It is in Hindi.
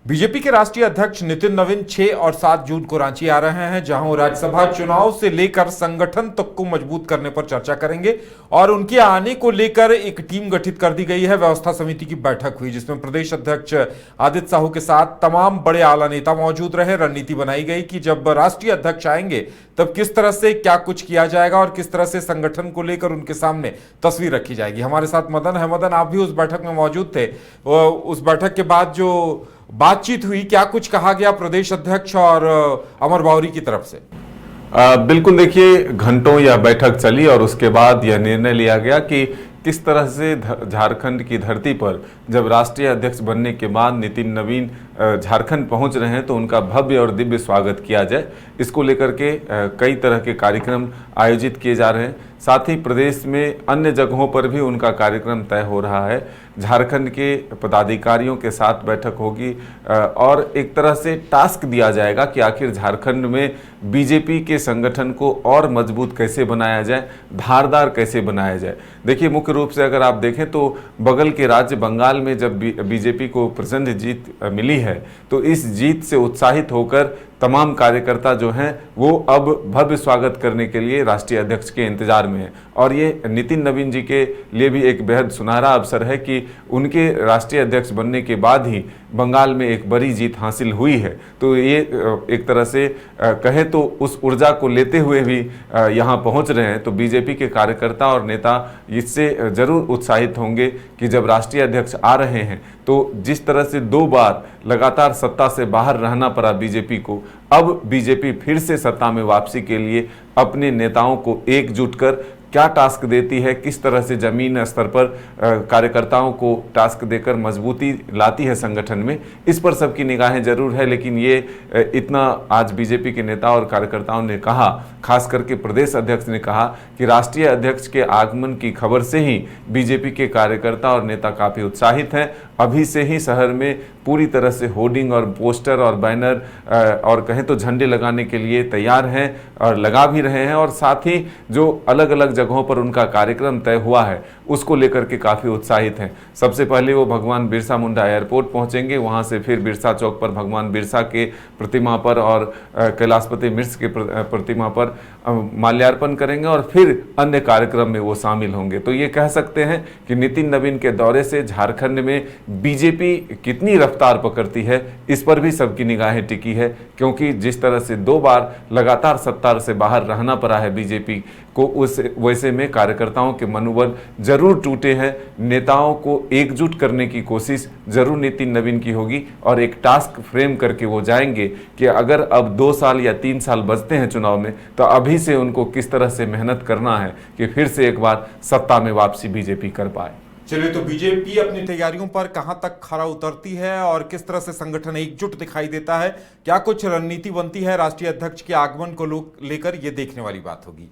बीजेपी के राष्ट्रीय अध्यक्ष नितिन नवीन 6 और 7 जून को रांची आ रहे हैं, जहां वो राज्यसभा चुनाव से लेकर संगठन तक को मजबूत करने पर चर्चा करेंगे। और उनके आने को लेकर एक टीम गठित कर दी गई है। व्यवस्था समिति की बैठक हुई, जिसमें प्रदेश अध्यक्ष आदित्य साहू के साथ तमाम बड़े आला नेता मौजूद रहे। रणनीति बनाई गई कि जब राष्ट्रीय अध्यक्ष आएंगे तब किस तरह से क्या कुछ किया जाएगा और किस तरह से संगठन को लेकर उनके सामने तस्वीर रखी जाएगी। हमारे साथ मदन है। मदन, आप भी उस बैठक में मौजूद थे। उस बैठक के बाद जो बातचीत हुई, क्या कुछ कहा गया प्रदेश अध्यक्ष और अमर बावरी की तरफ से? बिल्कुल, देखिए, घंटों यह बैठक चली और उसके बाद यह निर्णय लिया गया कि किस तरह से झारखंड की धरती पर जब राष्ट्रीय अध्यक्ष बनने के बाद नितिन नवीन झारखंड पहुंच रहे हैं तो उनका भव्य और दिव्य स्वागत किया जाए। इसको लेकर के कई तरह के कार्यक्रम आयोजित किए जा रहे हैं। साथ ही प्रदेश में अन्य जगहों पर भी उनका कार्यक्रम तय हो रहा है। झारखंड के पदाधिकारियों के साथ बैठक होगी और एक तरह से टास्क दिया जाएगा कि आखिर झारखंड में बीजेपी के संगठन को और मजबूत कैसे बनाया जाए, धारदार कैसे बनाया जाए। देखिए, मुख्य रूप से अगर आप देखें तो बगल के राज्य बंगाल में जब बीजेपी को प्रचंड जीत मिली है तो इस जीत से उत्साहित होकर तमाम कार्यकर्ता जो हैं वो अब भव्य स्वागत करने के लिए राष्ट्रीय अध्यक्ष के इंतजार में हैं। और ये नितिन नवीन जी के लिए भी एक बेहद सुनहरा अवसर है कि उनके राष्ट्रीय अध्यक्ष बनने के बाद ही बंगाल में एक बड़ी जीत हासिल हुई है। तो ये एक तरह से कहे तो उस ऊर्जा को लेते हुए भी यहाँ पहुँच रहे हैं। तो बीजेपी के कार्यकर्ता और नेता इससे जरूर उत्साहित होंगे कि जब राष्ट्रीय अध्यक्ष आ रहे हैं तो जिस तरह से 2 बार लगातार सत्ता से बाहर रहना पड़ा बीजेपी को, अब बीजेपी फिर से सत्ता में वापसी के लिए अपने नेताओं को एकजुट कर क्या टास्क देती है, किस तरह से जमीन स्तर पर कार्यकर्ताओं को टास्क देकर मजबूती लाती है संगठन में, इस पर सबकी निगाहें जरूर है। लेकिन ये इतना आज बीजेपी के नेता और कार्यकर्ताओं ने कहा, खास करके प्रदेश अध्यक्ष ने कहा कि राष्ट्रीय अध्यक्ष के आगमन की खबर से ही बीजेपी के कार्यकर्ता और नेता काफ़ी उत्साहित हैं। अभी से ही शहर में पूरी तरह से होर्डिंग और पोस्टर और बैनर और कहें तो झंडे लगाने के लिए तैयार हैं और लगा भी रहे हैं। और साथ ही जो अलग अलग जगहों पर उनका कार्यक्रम तय हुआ है उसको लेकर के काफ़ी उत्साहित हैं। सबसे पहले वो भगवान बिरसा मुंडा एयरपोर्ट पहुंचेंगे, वहां से फिर बिरसा चौक पर भगवान बिरसा के प्रतिमा पर और कैलाशपति मिश्र के प्रतिमा पर माल्यार्पण करेंगे और फिर अन्य कार्यक्रम में वो शामिल होंगे। तो ये कह सकते हैं कि नितिन नवीन के दौरे से झारखंड में बीजेपी कितनी रफ्तार पकड़ती है, इस पर भी सबकी निगाहें टिकी है। क्योंकि जिस तरह से 2 बार लगातार सत्ता से बाहर रहना पड़ा है बीजेपी को, उस वैसे में कार्यकर्ताओं के मनोबल जरूर टूटे हैं। नेताओं को एकजुट करने की कोशिश जरूर नितिन नवीन की होगी और एक टास्क फ्रेम करके वो जाएंगे कि अगर अब 2 साल या 3 साल बचते हैं चुनाव में तो अभी से उनको किस तरह से मेहनत करना है कि फिर से एक बार सत्ता में वापसी बीजेपी कर पाए। चलिए, तो बीजेपी अपनी तैयारियों पर कहां तक खरा उतरती है और किस तरह से संगठन एकजुट दिखाई देता है, क्या कुछ रणनीति बनती है राष्ट्रीय अध्यक्ष के आगमन को लेकर, ये देखने वाली बात होगी।